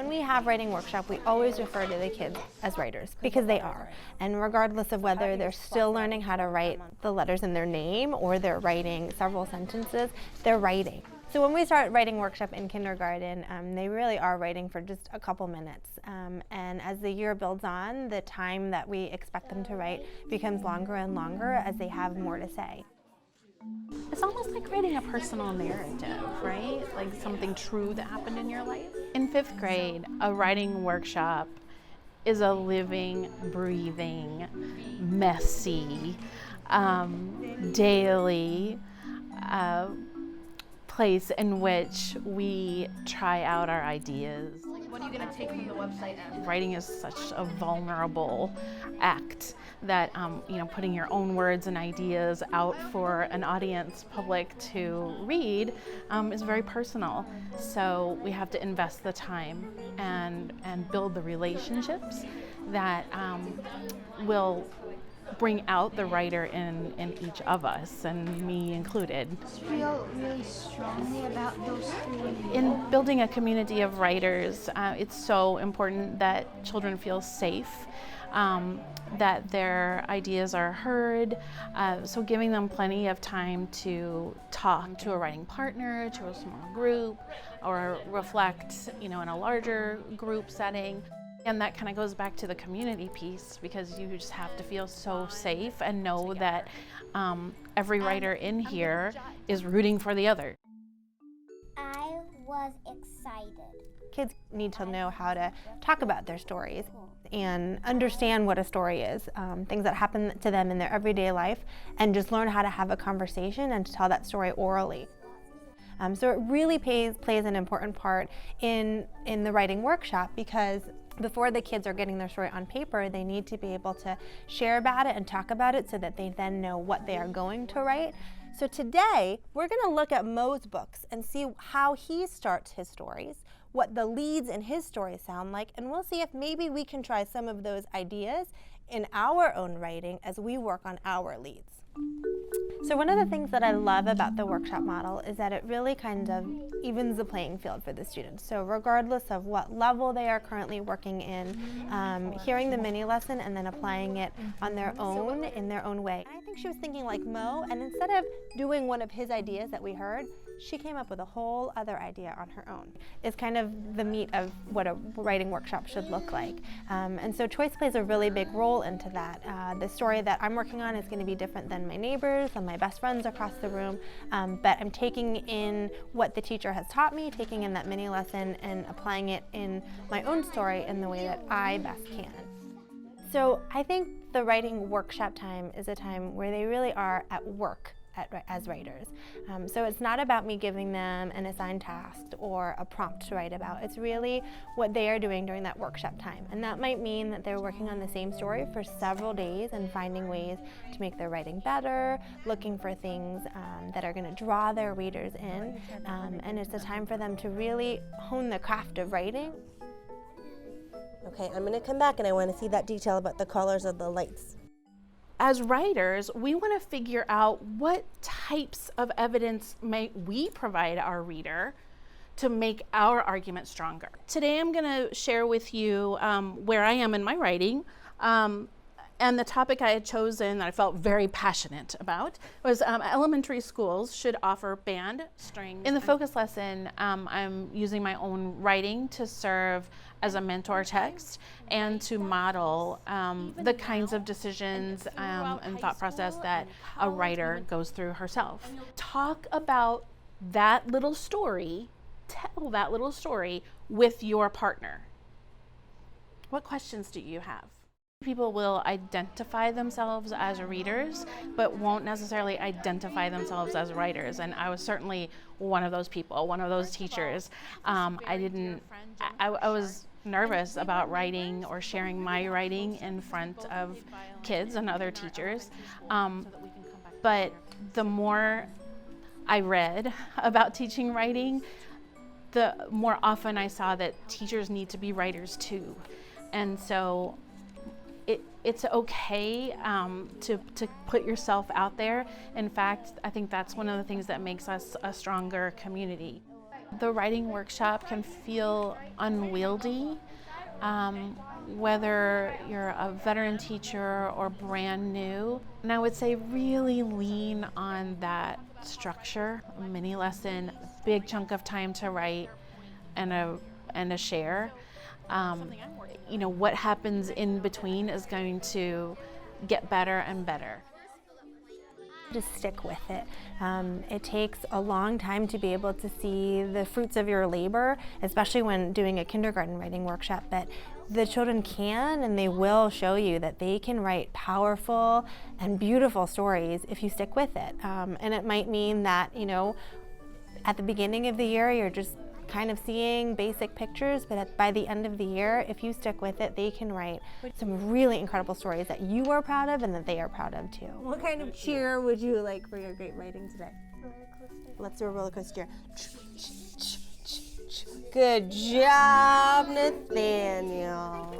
we have writing workshop, we always refer to the kids as writers, because they are. And regardless of whether they're still learning how to write the letters in their name or they're writing several sentences, they're writing. So when we start writing workshop in kindergarten, they really are writing for just a couple minutes. And as the year builds on, the time that we expect them to write becomes longer and longer as they have more to say. It's almost like writing a personal narrative, right? Like something true that happened in your life. In 5th grade, a writing workshop is a living, breathing, messy, daily place in which we try out our ideas. What are you going to take from the website? Writing is such a vulnerable act that putting your own words and ideas out for an audience, public to read, is very personal. So we have to invest the time and build the relationships that will bring out the writer in each of us, and me included. I feel really strongly about those three. In building a community of writers, it's so important that children feel safe, that their ideas are heard, so giving them plenty of time to talk to a writing partner, to a small group, or reflect, in a larger group setting. And that kind of goes back to the community piece, because you just have to feel so safe and know that every writer in here is rooting for the other. I was excited. Kids need to know how to talk about their stories and understand what a story is, things that happen to them in their everyday life, and just learn how to have a conversation and to tell that story orally. So it really plays an important part in the writing workshop, because before the kids are getting their story on paper, they need to be able to share about it and talk about it so that they then know what they are going to write. So today, we're going to look at Mo's books and see how he starts his stories, what the leads in his stories sound like, and we'll see if maybe we can try some of those ideas in our own writing as we work on our leads. So one of the things that I love about the workshop model is that it really kind of evens the playing field for the students. So regardless of what level they are currently working in, hearing the mini lesson and then applying it on their own, in their own way. I think she was thinking like Mo, and instead of doing one of his ideas that we heard, she came up with a whole other idea on her own. It's kind of the meat of what a writing workshop should look like. And so choice plays a really big role into that. The story that I'm working on is going to be different than my neighbors and my best friends across the room, but I'm taking in what the teacher has taught me, taking in that mini lesson and applying it in my own story in the way that I best can. So I think the writing workshop time is a time where they really are at work as writers. So it's not about me giving them an assigned task or a prompt to write about. It's really what they are doing during that workshop time. And that might mean that they're working on the same story for several days and finding ways to make their writing better, looking for things that are going to draw their readers in. And it's a time for them to really hone the craft of writing. Okay, I'm going to come back and I want to see that detail about the colors of the lights. As writers, we want to figure out what types of evidence may we provide our reader to make our argument stronger. Today I'm going to share with you where I am in my writing. And the topic I had chosen that I felt very passionate about was elementary schools should offer band, strings. In the focus lesson, I'm using my own writing to serve as a mentor text and to model the kinds of decisions and thought process that a writer goes through herself. Talk about that little story, tell that little story with your partner. What questions do you have? People will identify themselves as readers, but won't necessarily identify themselves as writers. And I was certainly one of those people, one of those teachers. I was nervous about writing or sharing my writing in front of kids and other teachers. But the more I read about teaching writing, the more often I saw that teachers need to be writers too. And so it's okay to put yourself out there. In fact, I think that's one of the things that makes us a stronger community. The writing workshop can feel unwieldy, whether you're a veteran teacher or brand new. And I would say really lean on that structure, a mini lesson, big chunk of time to write, and a share. What happens in between is going to get better and better. Just stick with it. It takes a long time to be able to see the fruits of your labor, especially when doing a kindergarten writing workshop, but the children can and they will show you that they can write powerful and beautiful stories if you stick with it. And it might mean that, at the beginning of the year, you're just kind of seeing basic pictures, but by the end of the year, if you stick with it, they can write some really incredible stories that you are proud of and that they are proud of too. What kind of cheer would you like for your great writing today? Let's do a roller coaster. Good job, Nathaniel.